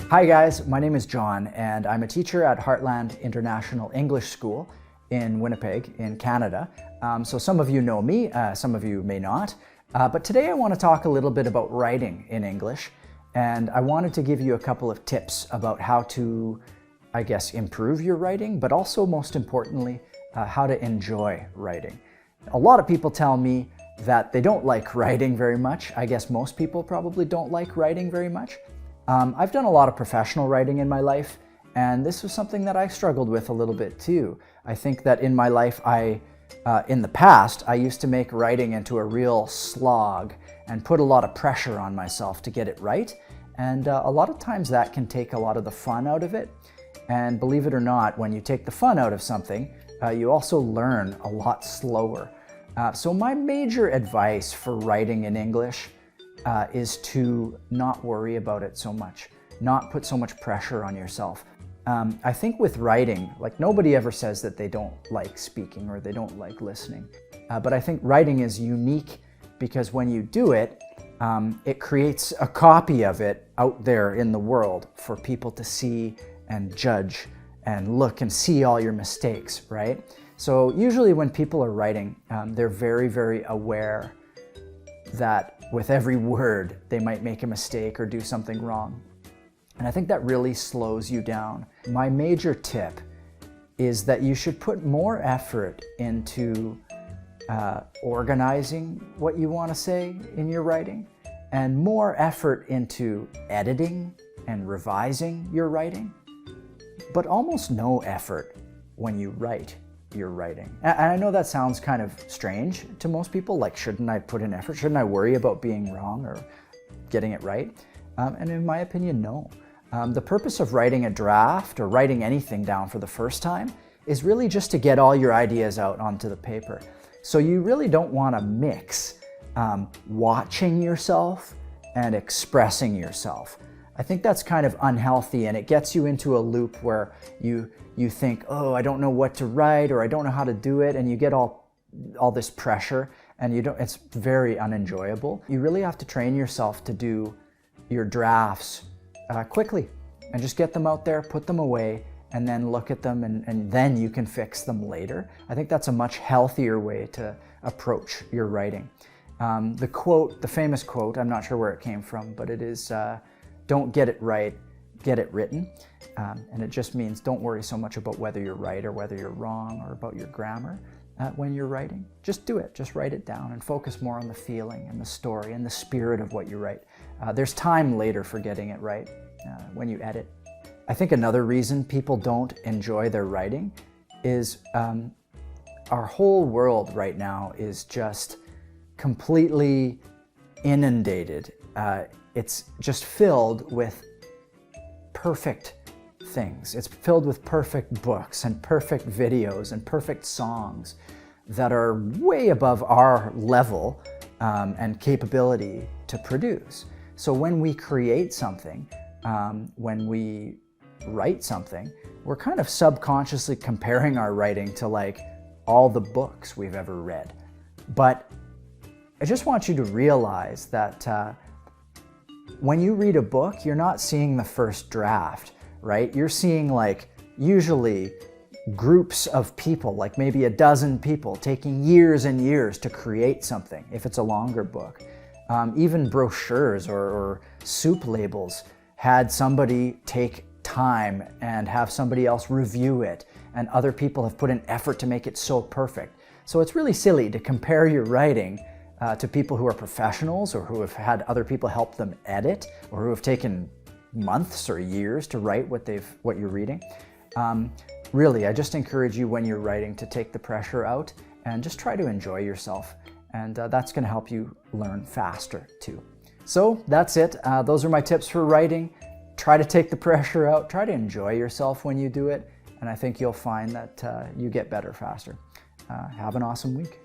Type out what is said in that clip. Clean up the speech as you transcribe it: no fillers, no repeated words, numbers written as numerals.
Hi guys, my name is John and I'm a teacher at Heartland International English School in Winnipeg in Canada. So some of you know me, some of you may not. But today I want to talk a little bit about writing in English, and I wanted to give you a couple of tips about how to, I guess, improve your writing, but also most importantly, how to enjoy writing. A lot of people tell me that they don't like writing very much. I guess most people probably don't like writing very much. I've done a lot of professional writing in my life, and this was something that I struggled with a little bit too. I think that in my life, in the past, I used to make writing into a real slog and put a lot of pressure on myself to get it right. And a lot of times that can take a lot of the fun out of it. And believe it or not, when you take the fun out of something, you also learn a lot slower. So my major advice for writing in English is to not worry about it so much, not put so much pressure on yourself. I think with writing, like nobody ever says that they don't like speaking or they don't like listening. But I think writing is unique because when you do it, it creates a copy of it out there in the world for people to see and judge and look and see all your mistakes, right? So usually when people are writing, they're very, very aware that with every word, they might make a mistake or do something wrong. And I think that really slows you down. My major tip is that you should put more effort into organizing what you want to say in your writing, and more effort into editing and revising your writing, but almost no effort when you write your writing. And I know that sounds kind of strange to most people, like shouldn't I put in effort? Shouldn't I worry about being wrong or getting it right? And in my opinion, no. The purpose of writing a draft or writing anything down for the first time is really just to get all your ideas out onto the paper. So you really don't want to mix watching yourself and expressing yourself. I think that's kind of unhealthy, and it gets you into a loop where you think, oh, I don't know what to write, or I don't know how to do it, and you get all this pressure, and it's very unenjoyable. You really have to train yourself to do your drafts quickly and just get them out there, put them away, and then look at them, and then you can fix them later. I think that's a much healthier way to approach your writing. The famous quote, I'm not sure where it came from, but it is, don't get it right, get it written. And it just means don't worry so much about whether you're right or whether you're wrong or about your grammar when you're writing. Just do it, just write it down and focus more on the feeling and the story and the spirit of what you write. There's time later for getting it right when you edit. I think another reason people don't enjoy their writing is our whole world right now is just completely inundated. It's just filled with perfect things. It's filled with perfect books and perfect videos and perfect songs that are way above our level and capability to produce. So when we create something, when we write something, we're kind of subconsciously comparing our writing to like all the books we've ever read. But I just want you to realize that when you read a book, you're not seeing the first draft, right? You're seeing like usually groups of people, like maybe a dozen people taking years and years to create something, if it's a longer book. Even brochures or soup labels had somebody take time and have somebody else review it, and other people have put an effort to make it so perfect. So it's really silly to compare your writing to people who are professionals or who have had other people help them edit or who have taken months or years to write what you're reading. Really, I just encourage you when you're writing to take the pressure out and just try to enjoy yourself. And that's going to help you learn faster too. So that's it. Those are my tips for writing. Try to take the pressure out. Try to enjoy yourself when you do it. And I think you'll find that you get better faster. Have an awesome week.